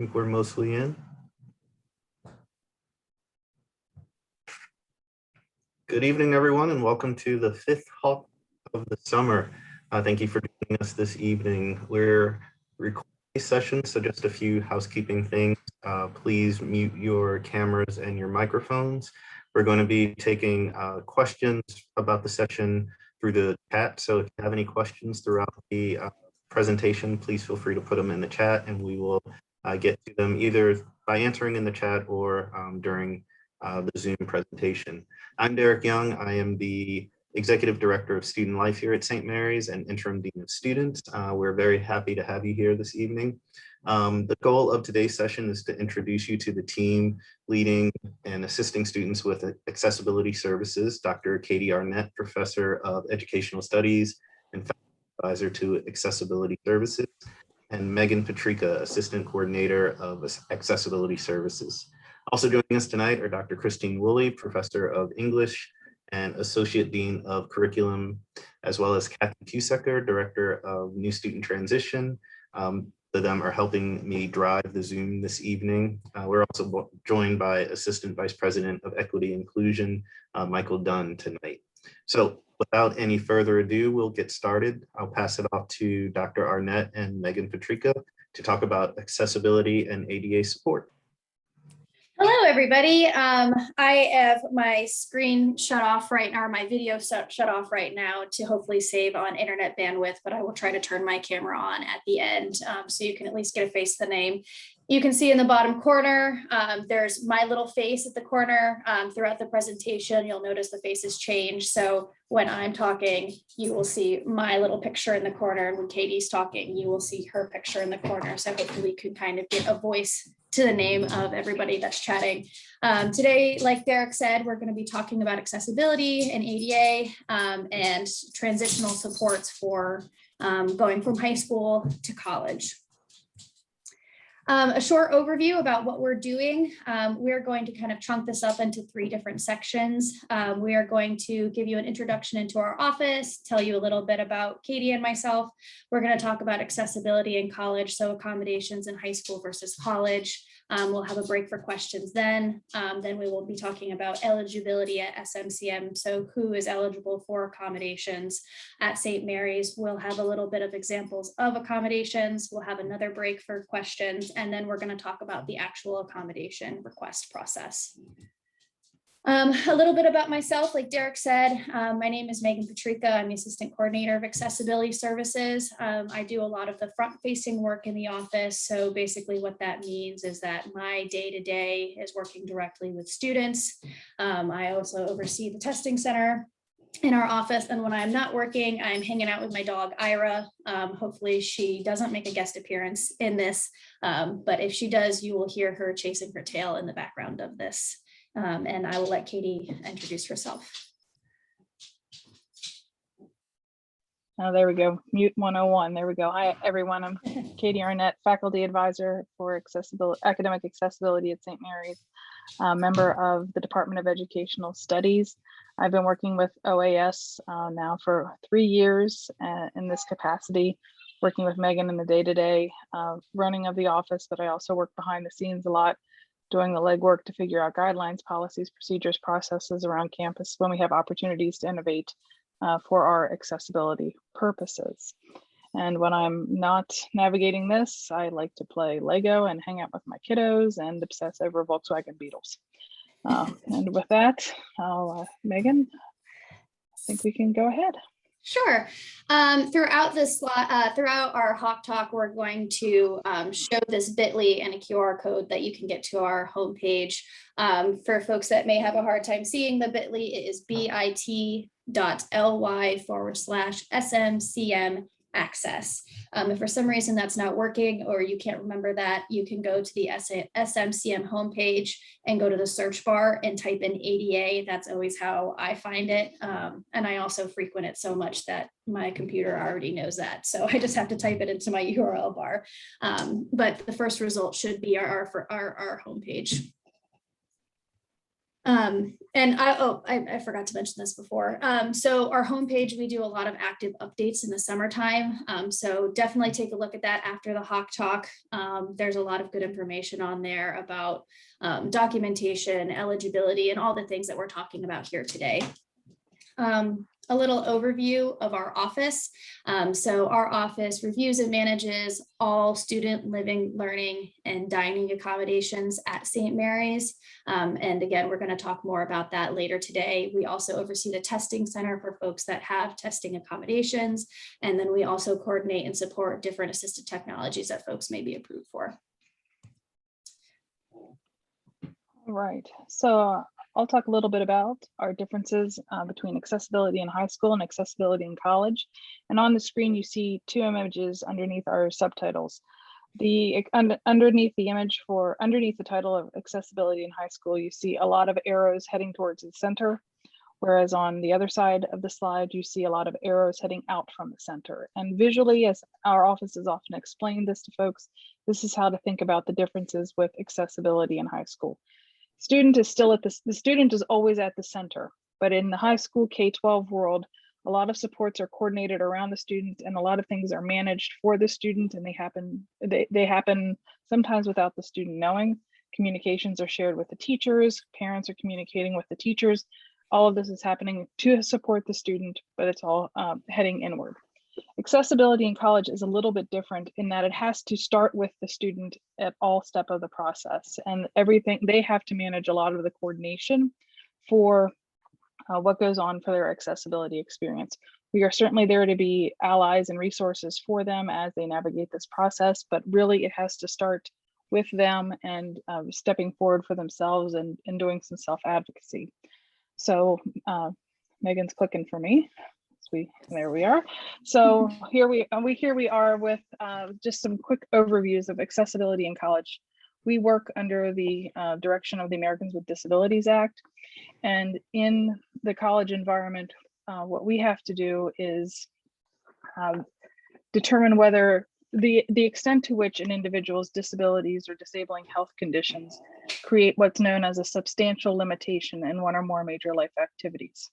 think we're mostly in. Good evening, everyone, and welcome to the fifth Hawk of the summer. Thank you for joining us this evening. We're recording a session, so just a few housekeeping things. Please mute your cameras and your microphones. We're going to be taking questions about the session through the chat. So if you have any questions throughout the presentation, please feel free to put them in the chat and we will get to them either by answering in the chat or during the Zoom presentation. I'm Derek Young. I am the Executive Director of Student Life here at St. Mary's and Interim Dean of Students. We're very happy to have you here this evening. The goal of today's session is to introduce you to the team leading and assisting students with accessibility services, Dr. Katie Arnett, Professor of Educational Studies and Advisor to Accessibility Services, and Megan Patrica, Assistant Coordinator of Accessibility Services. Also joining us tonight are Dr. Christine Woolley, Professor of English and Associate Dean of Curriculum, as well as Kathy Cusacker, Director of New Student Transition. Both of them are helping me drive the Zoom this evening. We're also joined by Assistant Vice President of Equity and Inclusion, Michael Dunn, tonight. So without any further ado, we'll get started. I'll pass it off to Dr. Arnett and Megan Patrica to talk about accessibility and ADA support. Hello, everybody. I have my screen shut off right now, or my video shut off right now to hopefully save on internet bandwidth, but I will try to turn my camera on at the end so you can at least get a face to the name. You can see in the bottom corner, there's my little face at the corner. Throughout the presentation, you'll notice the faces change. So when I'm talking, you will see my little picture in the corner. And when Katie's talking, you will see her picture in the corner. So hopefully you can kind of get a voice to the name of everybody that's chatting. Today, like Derek said, we're going to be talking about accessibility and ADA and transitional supports for going from high school to college. A short overview about what we're doing. We're going to kind of chunk this up into 3 different sections. We are going to give you an introduction into our office, tell you a little bit about Katie and myself. We're going to talk about accessibility in college, so accommodations in high school versus college. We'll have a break for questions then. Then we will be talking about eligibility at SMCM, so who is eligible for accommodations at St. Mary's. We'll have a little bit of examples of accommodations. We'll have another break for questions, and then we're going to talk about the actual accommodation request process. A little bit about myself, like Derek said, my name is Megan Patrica. I'm the Assistant Coordinator of Accessibility Services. I do a lot of the front-facing work in the office. So basically what that means is that my day-to-day is working directly with students. I also oversee the testing center in our office, and when I'm not working, I'm hanging out with my dog Ira. Hopefully she doesn't make a guest appearance in this, but if she does, you will hear her chasing her tail in the background of this. And I will let Katie introduce herself. Oh, there we go. Mute 101. There we go. Hi, everyone. I'm Katie Arnett, Faculty Advisor for Academic Accessibility at St. Mary's, member of the Department of Educational Studies. I've been working with OAS now for 3 years in this capacity, working with Megan in the day-to-day running of the office, but I also work behind the scenes a lot, doing the legwork to figure out guidelines, policies, procedures, processes around campus when we have opportunities to innovate for our accessibility purposes. And when I'm not navigating this, I like to play Lego and hang out with my kiddos and obsess over Volkswagen Beetles. And with that, Megan, I think we can go ahead. Sure. Throughout our Hawk Talk, we're going to show this bit.ly and a QR code that you can get to our homepage. For folks that may have a hard time seeing the bit.ly, it is bit.ly/SMCM access. If for some reason that's not working or you can't remember that, you can go to the SMCM homepage and go to the search bar and type in ADA. That's always how I find it. And I also frequent it so much that my computer already knows that. So I just have to type it into my URL bar. But the first result should be our homepage. I forgot to mention this before. So our homepage, we do a lot of active updates in the summertime. So definitely take a look at that after the Hawk Talk. There's a lot of good information on there about documentation, eligibility, and all the things that we're talking about here today. A little overview of our office. So our office reviews and manages all student living, learning, and dining accommodations at St. Mary's. And again, we're going to talk more about that later today. We also oversee the testing center for folks that have testing accommodations. And then we also coordinate and support different assistive technologies that folks may be approved for. All right, so I'll talk a little bit about our differences between accessibility in high school and accessibility in college. And on the screen, you see two images underneath our subtitles. Underneath the title of accessibility in high school, you see a lot of arrows heading towards the center, whereas on the other side of the slide, you see a lot of arrows heading out from the center. And visually, as our office has often explained this to folks, this is how to think about the differences with accessibility in high school. The student is always at the center, but in the high school K-12 world, a lot of supports are coordinated around the student and a lot of things are managed for the student, and they happen sometimes without the student knowing. Communications are shared with the teachers, parents are communicating with the teachers. All of this is happening to support the student, but it's all heading inward. Accessibility in college is a little bit different in that it has to start with the student at all step of the process, and everything they have to manage a lot of the coordination for what goes on for their accessibility experience. We are certainly there to be allies and resources for them as they navigate this process, but really it has to start with them and stepping forward for themselves and doing some self-advocacy. So Megan's clicking for me. There we are. So here we are with just some quick overviews of accessibility in college. We work under the direction of the Americans with Disabilities Act, and in the college environment, what we have to do is determine whether the extent to which an individual's disabilities or disabling health conditions create what's known as a substantial limitation in one or more major life activities.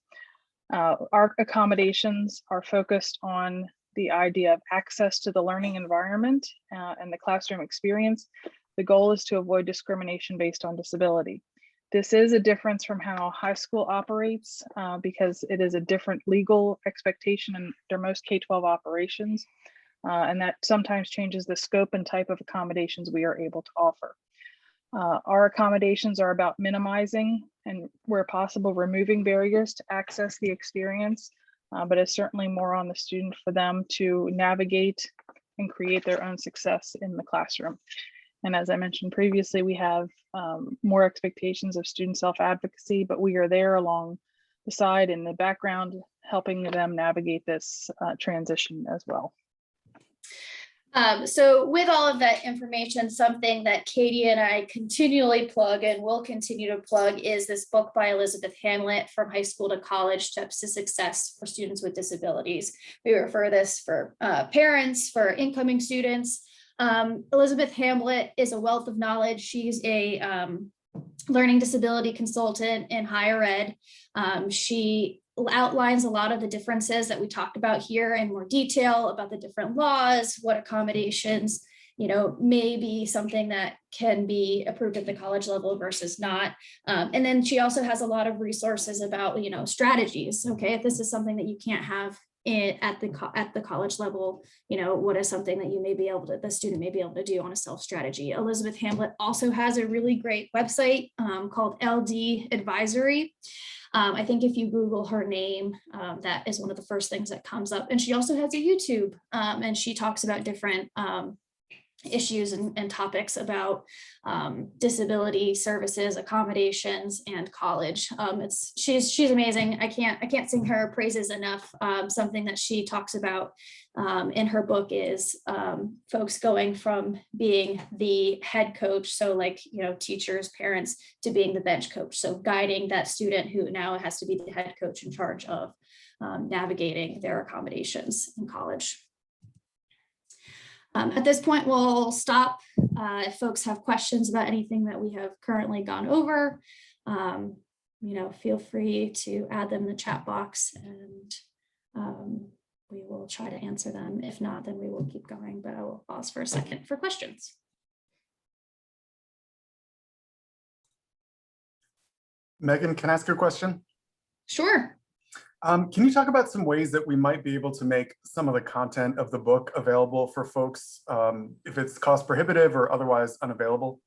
Our accommodations are focused on the idea of access to the learning environment and the classroom experience. The goal is to avoid discrimination based on disability. This is a difference from how high school operates because it is a different legal expectation in their most K-12 operations, and that sometimes changes the scope and type of accommodations we are able to offer. Our accommodations are about minimizing and, where possible, removing barriers to access the experience, but it's certainly more on the student for them to navigate and create their own success in the classroom. And as I mentioned previously, we have more expectations of student self-advocacy, but we are there along the side in the background, helping them navigate this transition as well. So with all of that information, something that Katie and I continually plug and will continue to plug is this book by Elizabeth Hamlet, From High School to College, Steps to Success for Students with Disabilities. We refer this for parents, for incoming students. Elizabeth Hamlet is a wealth of knowledge. She's a learning disability consultant in higher ed. She outlines a lot of the differences that we talked about here in more detail about the different laws, what accommodations, may be something that can be approved at the college level versus not. And then she also has a lot of resources about, strategies. Okay, if this is something that you can't have at the college level, what is something that the student may be able to do on a self strategy. Elizabeth Hamlet also has a really great website called LD Advisory. I think if you Google her name, that is one of the first things that comes up. And she also has a YouTube, and she talks about different issues and topics about disability services, accommodations, and college. She's amazing. I can't sing her praises enough. Something that she talks about in her book is folks going from being the head coach, so like teachers, parents, to being the bench coach, so guiding that student who now has to be the head coach in charge of navigating their accommodations in college. At this point, we'll stop if folks have questions about anything that we have currently gone over. feel free to add them in the chat box, and we will try to answer them. If not, then we will keep going, but I will pause for a second for questions. Megan, can I ask you a question? Sure. Can you talk about some ways that we might be able to make some of the content of the book available for folks, if it's cost prohibitive or otherwise unavailable?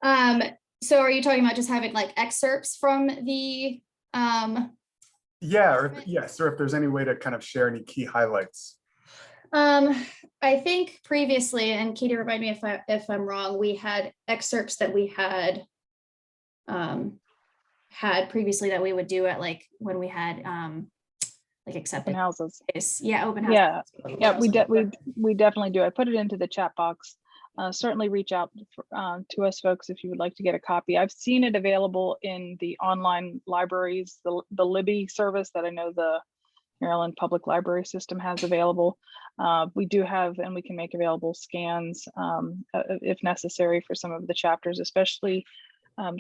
So are you talking about just having like excerpts from the Yeah, or yes, or if there's any way to kind of share any key highlights. I think previously, and Katie, remind me if I'm wrong, we had excerpts that we had previously that we would do at like when we had like accepted Open houses. Yeah, open houses. Yeah, we definitely do. I put it into the chat box. Certainly reach out to us folks if you would like to get a copy. I've seen it available in the online libraries, the Libby service that I know the Maryland Public Library System has available. We do have, and we can make available scans if necessary for some of the chapters, especially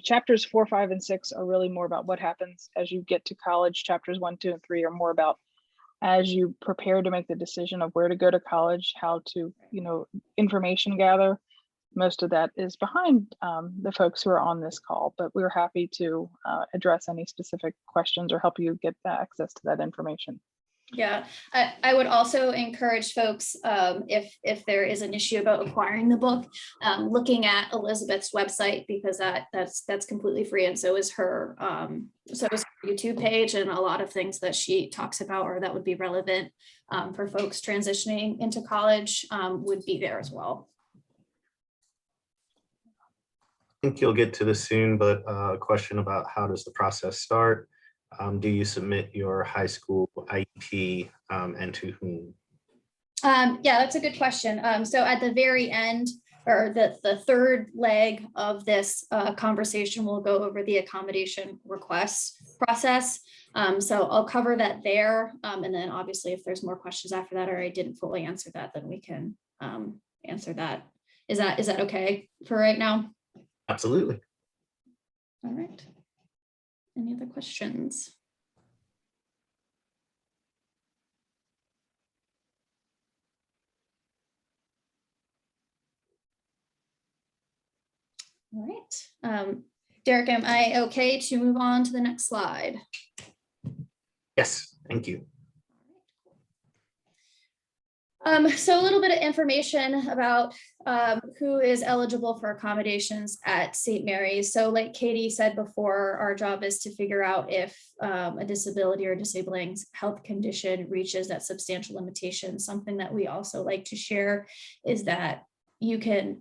chapters 4, 5, and 6 are really more about what happens as you get to college. Chapters 1, 2, and 3 are more about as you prepare to make the decision of where to go to college, how to, information gather. Most of that is behind the folks who are on this call, but we're happy to address any specific questions or help you get access to that information. Yeah, I would also encourage folks, if there is an issue about acquiring the book, looking at Elizabeth's website, because that's completely free, and so is her YouTube page, and a lot of things that she talks about or that would be relevant for folks transitioning into college would be there as well. I think you'll get to this soon, but a question about how does the process start? Do you submit your high school IEP and to whom? Yeah, that's a good question. So at the very end, or the third leg of this conversation, we'll go over the accommodation request process. So I'll cover that there. And then obviously if there's more questions after that, or I didn't fully answer that, then we can answer that. Is that okay for right now? Absolutely. All right. Any other questions? All right. Derek, am I okay to move on to the next slide? Yes, thank you. So a little bit of information about who is eligible for accommodations at St. Mary's. So like Katie said before, our job is to figure out if a disability or disabling health condition reaches that substantial limitation. Something that we also like to share is that you can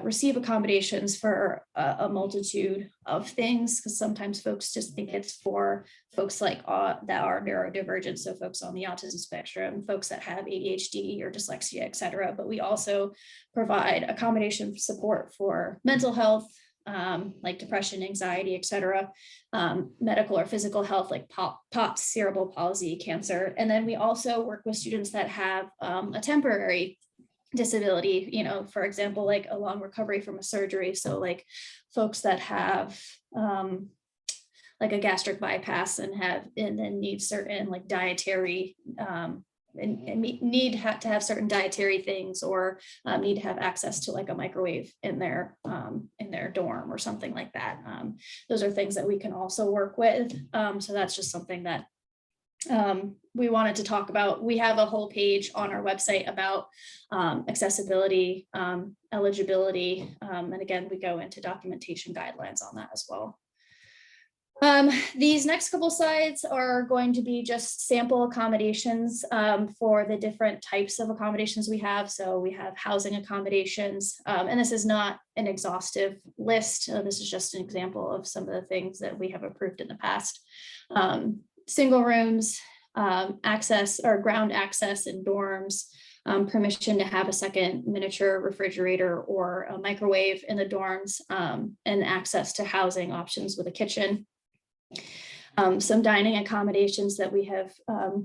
receive accommodations for a multitude of things, because sometimes folks just think it's for folks like that are neurodivergent, so folks on the autism spectrum, folks that have ADHD or dyslexia, et cetera. But we also provide accommodation support for mental health, like depression, anxiety, et cetera, medical or physical health, like POTS, cerebral palsy, cancer. And then we also work with students that have a temporary disability, for example, like a long recovery from a surgery. So like folks that have like a gastric bypass and then need certain like dietary and need to have certain dietary things, or need to have access to like a microwave in their dorm or something like that. Those are things that we can also work with. So that's just something that we wanted to talk about. We have a whole page on our website about accessibility, eligibility, and again, we go into documentation guidelines on that as well. These next couple slides are going to be just sample accommodations for the different types of accommodations we have. So we have housing accommodations, and this is not an exhaustive list. This is just an example of some of the things that we have approved in the past. Single rooms, access or ground access in dorms, permission to have a second miniature refrigerator or a microwave in the dorms, and access to housing options with a kitchen. Some dining accommodations that we have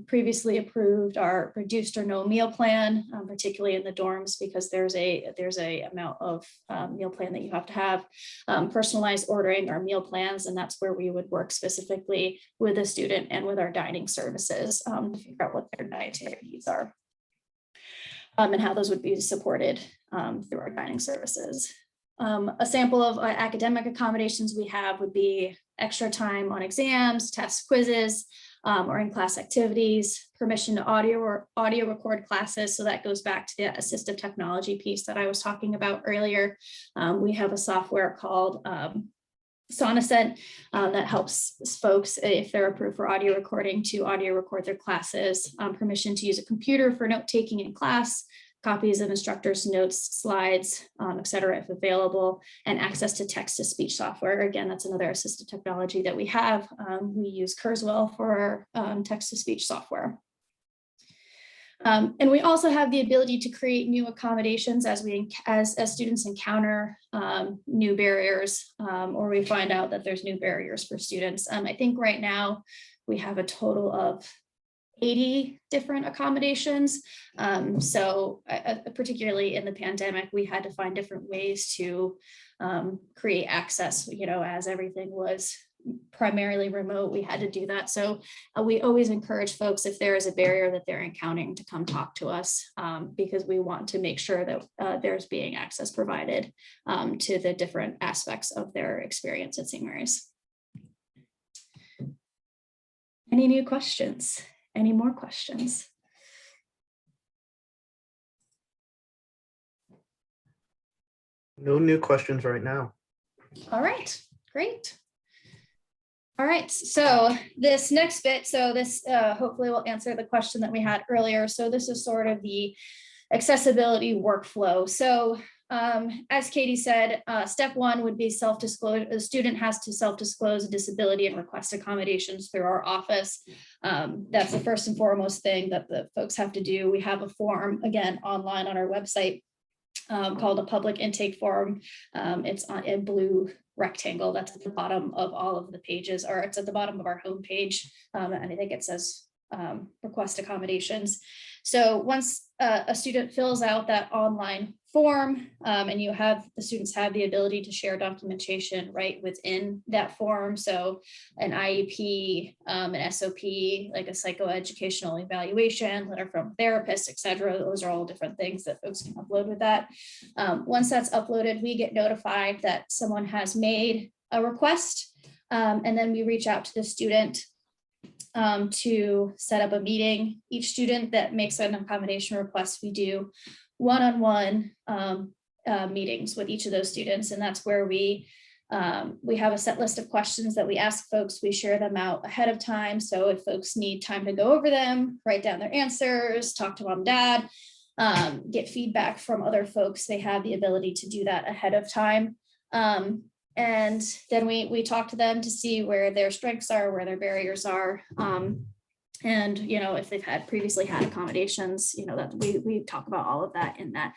previously approved are reduced or no meal plan, particularly in the dorms, because there's a amount of meal plan that you have to have. Personalized ordering our meal plans, and that's where we would work specifically with the student and with our dining services to figure out what their dietary needs are, and how those would be supported through our dining services. A sample of academic accommodations we have would be extra time on exams, tests, quizzes, or in-class activities, permission to audio record classes. So that goes back to the assistive technology piece that I was talking about earlier. We have a software called Sonocent that helps folks, if they're approved for audio recording, to audio record their classes, permission to use a computer for note-taking in class, copies of instructors' notes, slides, et cetera, if available, and access to text-to-speech software. Again, that's another assistive technology that we have. We use Kurzweil for text-to-speech software. And we also have the ability to create new accommodations as students encounter new barriers, or we find out that there's new barriers for students. I think right now we have a total of 80 different accommodations. So particularly in the pandemic, we had to find different ways to create access, as everything was primarily remote, we had to do that. So we always encourage folks, if there is a barrier that they're encountering, to come talk to us, because we want to make sure that there's being access provided to the different aspects of their experience at St. Mary's. Any new questions? Any more questions? No new questions right now. All right, great. All right, so this next bit, this hopefully will answer the question that we had earlier. So this is sort of the accessibility workflow. So as Katie said, step one would be self-disclosure. The student has to self-disclose a disability and request accommodations through our office. That's the first and foremost thing that the folks have to do. We have a form, again, online on our website called a public intake form. It's on a blue rectangle that's at the bottom of all of the pages, or it's at the bottom of our homepage. And I think it says request accommodations. So once a student fills out that online form, and the students have the ability to share documentation right within that form. So an IEP, an SOP, like a psychoeducational evaluation, letter from therapist, et cetera. Those are all different things that folks can upload with that. Once that's uploaded, we get notified that someone has made a request, and then we reach out to the student to set up a meeting. Each student that makes an accommodation request, we do one-on-one meetings with each of those students, and that's where we have a set list of questions that we ask folks. We share them out ahead of time, so if folks need time to go over them, write down their answers, talk to mom, dad, get feedback from other folks, they have the ability to do that ahead of time. And then we talk to them to see where their strengths are, where their barriers are. And, if they've previously had accommodations, that we talk about all of that in that.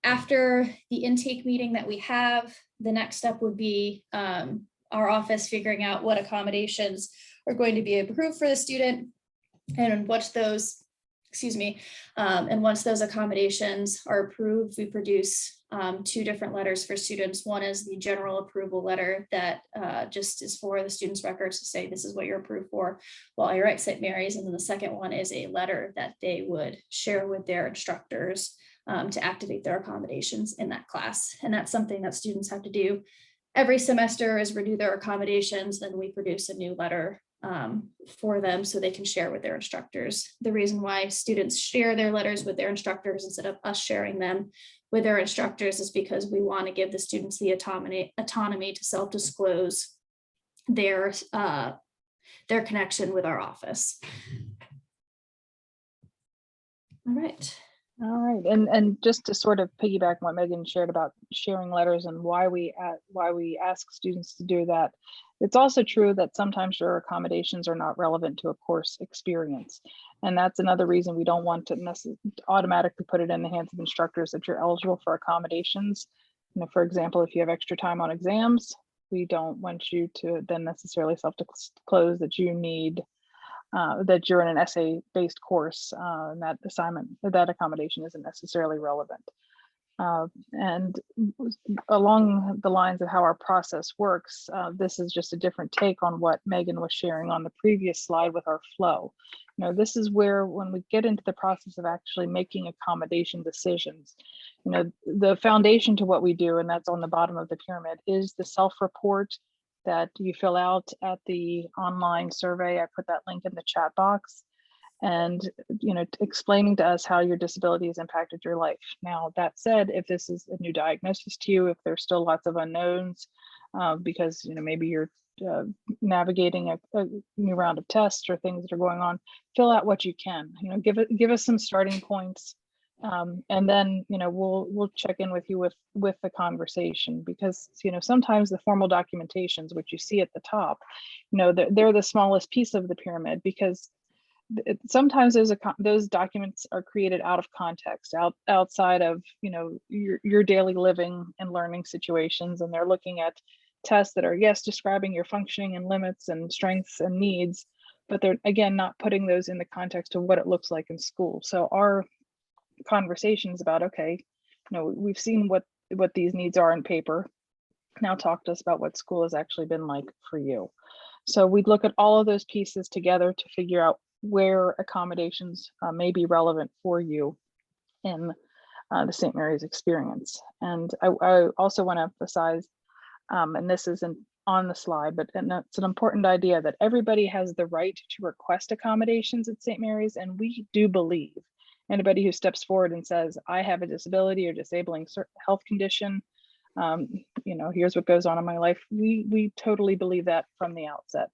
After the intake meeting that we have, the next step would be our office figuring out what accommodations are going to be approved for the student, and once those, and once those accommodations are approved, we produce 2 different letters for students. One is the general approval letter that just is for the students' records to say this is what you're approved for while you're at St. Mary's. And then the second one is a letter that they would share with their instructors to activate their accommodations in that class. And that's something that students have to do every semester, is renew their accommodations. Then we produce a new letter for them so they can share with their instructors. The reason why students share their letters with their instructors instead of us sharing them with their instructors is because we want to give the students the autonomy to self-disclose their connection with our office. All right. All right, and just to sort of piggyback on what Megan shared about sharing letters and why we ask students to do that, it's also true that sometimes your accommodations are not relevant to a course experience, and that's another reason we don't want to automatically put it in the hands of instructors that you're eligible for accommodations. For example, if you have extra time on exams, we don't want you to then necessarily self-disclose that you need that you're in an essay-based course, and that that accommodation isn't necessarily relevant. And along the lines of how our process works, this is just a different take on what Megan was sharing on the previous slide with our flow. You know, this is where, when we get into the process of actually making accommodation decisions, you know, the foundation to what we do, and that's on the bottom of the pyramid, is the self-report that you fill out at the online survey. I put that link in the chat box. And, you know, explaining to us how your disability has impacted your life. Now, that said, if this is a new diagnosis to you, if there's still lots of unknowns, because, you know, maybe you're navigating a new round of tests or things that are going on, fill out what you can. You know, give us some starting points, and then, you know, we'll check in with you with the conversation, because, you know, sometimes the formal documentations, which you see at the top, you know, they're the smallest piece of the pyramid, because sometimes those documents are created out of context, outside of, you know, your daily living and learning situations, and they're looking at tests that are, yes, describing your functioning and limits and strengths and needs, but they're, again, not putting those in the context of what it looks like in school. So our conversations about, okay, you know, we've seen what these needs are in paper. Now talk to us about what school has actually been like for you. So we'd look at all of those pieces together to figure out where accommodations may be relevant for you in the St. Mary's experience. And I also want to emphasize, and this isn't on the slide, but it's an important idea, that everybody has the right to request accommodations at St. Mary's. And we do believe anybody who steps forward and says, I have a disability or disabling health condition, you know, here's what goes on in my life. We totally believe that from the outset.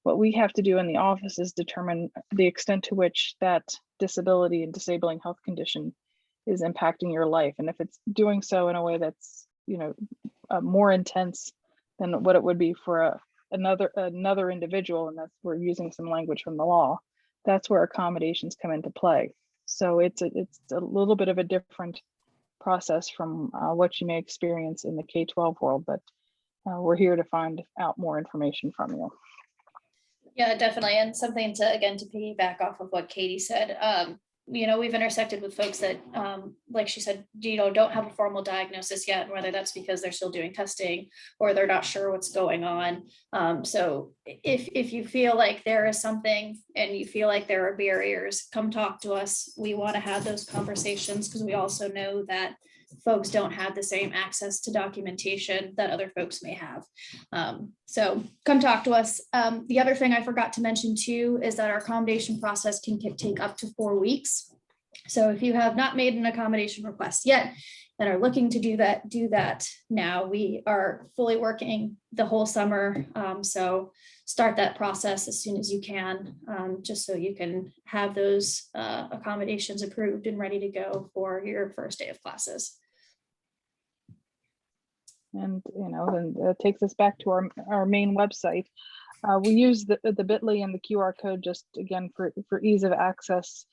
What we have to do in the office is determine the extent to which that disability and disabling health condition is impacting your life. And if it's doing so in a way that's, you know, more intense than what it would be for another individual, and that's, we're using some language from the law, that's where accommodations come into play. So it's a little bit of a different process from what you may experience in the K-12 world, but we're here to find out more information from you. Yeah, definitely. And something to, again, to piggyback off of what Katie said, you know, we've intersected with folks that, like she said, you know, don't have a formal diagnosis yet, and whether that's because they're still doing testing or they're not sure what's going on. So if you feel like there is something and you feel like there are barriers, come talk to us. We want to have those conversations, because we also know that folks don't have the same access to documentation that other folks may have. So come talk to us. The other thing I forgot to mention too is that our accommodation process can take up to 4 weeks. So if you have not made an accommodation request yet and are looking to do that now. We are fully working the whole summer. So start that process as soon as you can, just so you can have those accommodations approved and ready to go for your first day of classes. And, you know, then it takes us back to our main website. We use the bit.ly and the QR code just, again, for ease of access.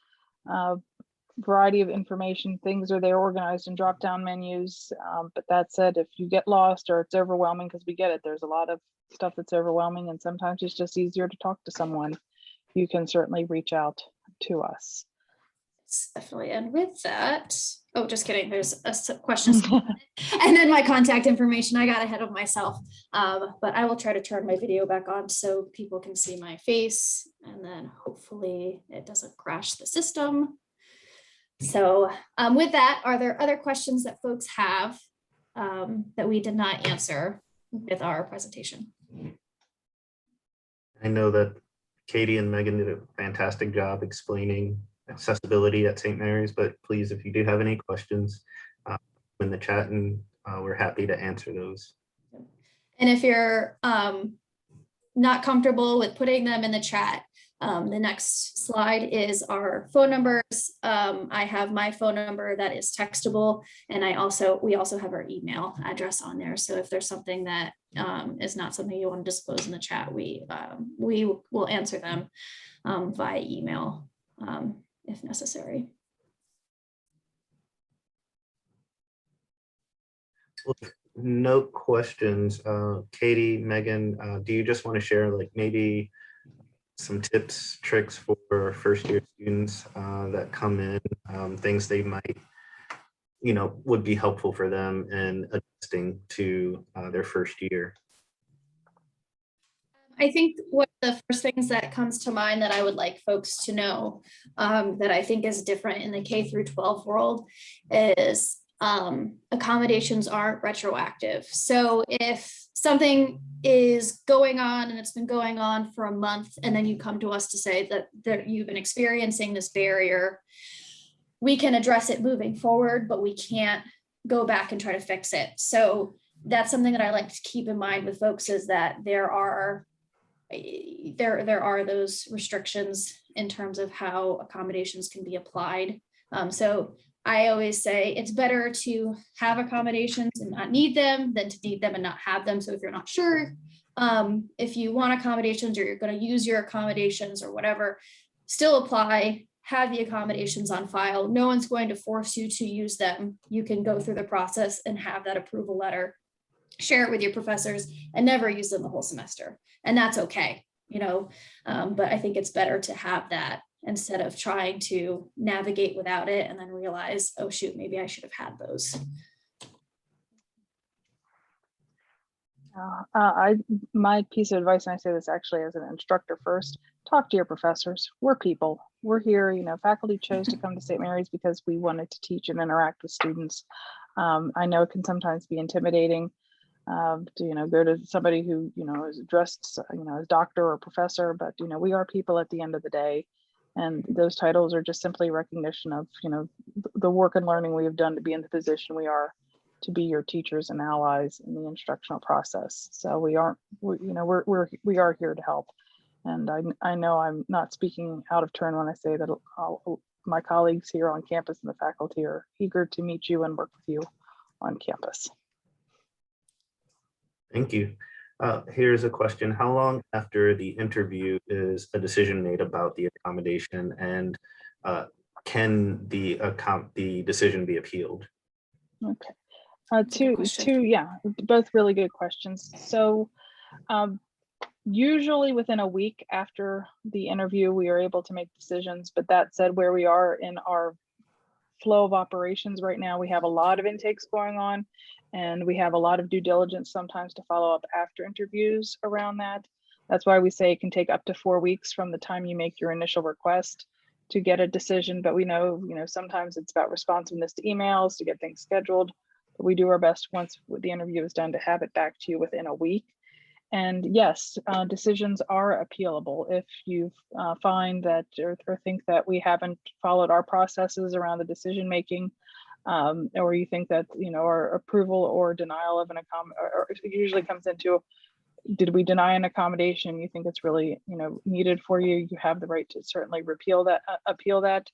Variety of information, things are there organized in drop-down menus. But that said, if you get lost or it's overwhelming, because we get it, there's a lot of stuff that's overwhelming, and sometimes it's just easier to talk to someone, you can certainly reach out to us. Definitely. And with that, oh, just kidding. There's a question. And then my contact information. I got ahead of myself. But I will try to turn my video back on so people can see my face, and then hopefully it doesn't crash the system. So with that, are there other questions that folks have that we did not answer with our presentation? I know that Katie and Megan did a fantastic job explaining accessibility at St. Mary's, but please, if you do have any questions in the chat, and we're happy to answer those. And if you're not comfortable with putting them in the chat, the next slide is our phone numbers. I have my phone number that is textable, and we also have our email address on there. So if there's something that is not something you want to disclose in the chat, we will answer them via email if necessary. no questions. Katie, Megan, do you just want to share like maybe some tips, tricks for first year students that come in, things they might, would be helpful for them in adjusting to their first year? I think one of the first things that comes to mind that I would like folks to know that I think is different in the K through 12 world is accommodations aren't retroactive. So if something is going on and it's been going on for a month, and then you come to us to say that you've been experiencing this barrier, we can address it moving forward, but we can't go back and try to fix it. So that's something that I like to keep in mind with folks, is that there are those restrictions in terms of how accommodations can be applied. So I always say it's better to have accommodations and not need them than to need them and not have them. So if you're not sure if you want accommodations or you're going to use your accommodations or whatever, still apply, have the accommodations on file. No one's going to force you to use them. You can go through the process and have that approval letter, share it with your professors, and never use them the whole semester. And that's okay, but I think it's better to have that instead of trying to navigate without it and then realize, oh shoot, maybe I should have had those. My piece of advice, and I say this actually as an instructor first, talk to your professors. We're people. We're here. Faculty chose to come to St. Mary's because we wanted to teach and interact with students. I know it can sometimes be intimidating to go to somebody who is dressed as doctor or professor, but we are people at the end of the day, and those titles are just simply recognition of the work and learning we have done to be in the position we are to be your teachers and allies in the instructional process. So we are here to help, and I know I'm not speaking out of turn when I say that my colleagues here on campus and the faculty are eager to meet you and work with you on campus. Thank you. Here's a question. How long after the interview is a decision made about the accommodation, and can the decision be appealed? Okay. Both really good questions. So usually within a week after the interview, we are able to make decisions. But that said, where we are in our flow of operations right now, we have a lot of intakes going on, and we have a lot of due diligence sometimes to follow up after interviews around that. That's why we say it can take up to 4 weeks from the time you make your initial request to get a decision. But we know, sometimes it's about responsiveness to emails to get things scheduled. But we do our best once the interview is done to have it back to you within a week. And yes, decisions are appealable if you find that or think that we haven't followed our processes around the decision making, or you think that our approval or denial of an accommodation, or it usually comes into, did we deny an accommodation? You think it's really needed for you. You have the right to certainly appeal that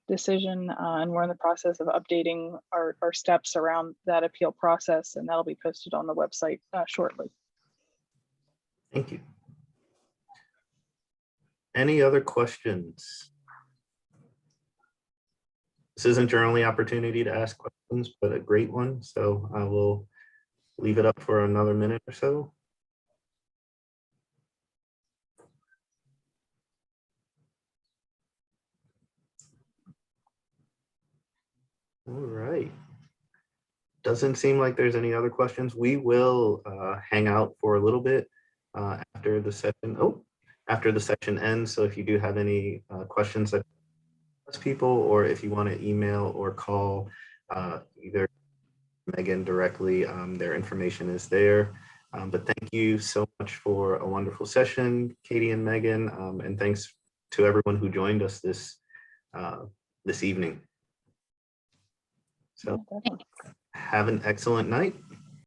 decision, and we're in the process of updating our steps around that appeal process, and that'll be posted on the website shortly. Thank you. Any other questions? This isn't your only opportunity to ask questions, but a great one. So I will leave it up for another minute or so. All right. Doesn't seem like there's any other questions. We will hang out for a little bit after the session ends. So if you do have any questions that ask people, or if you want to email or call either Megan directly, their information is there. But thank you so much for a wonderful session, Katie and Megan, and thanks to everyone who joined us this evening. So have an excellent night.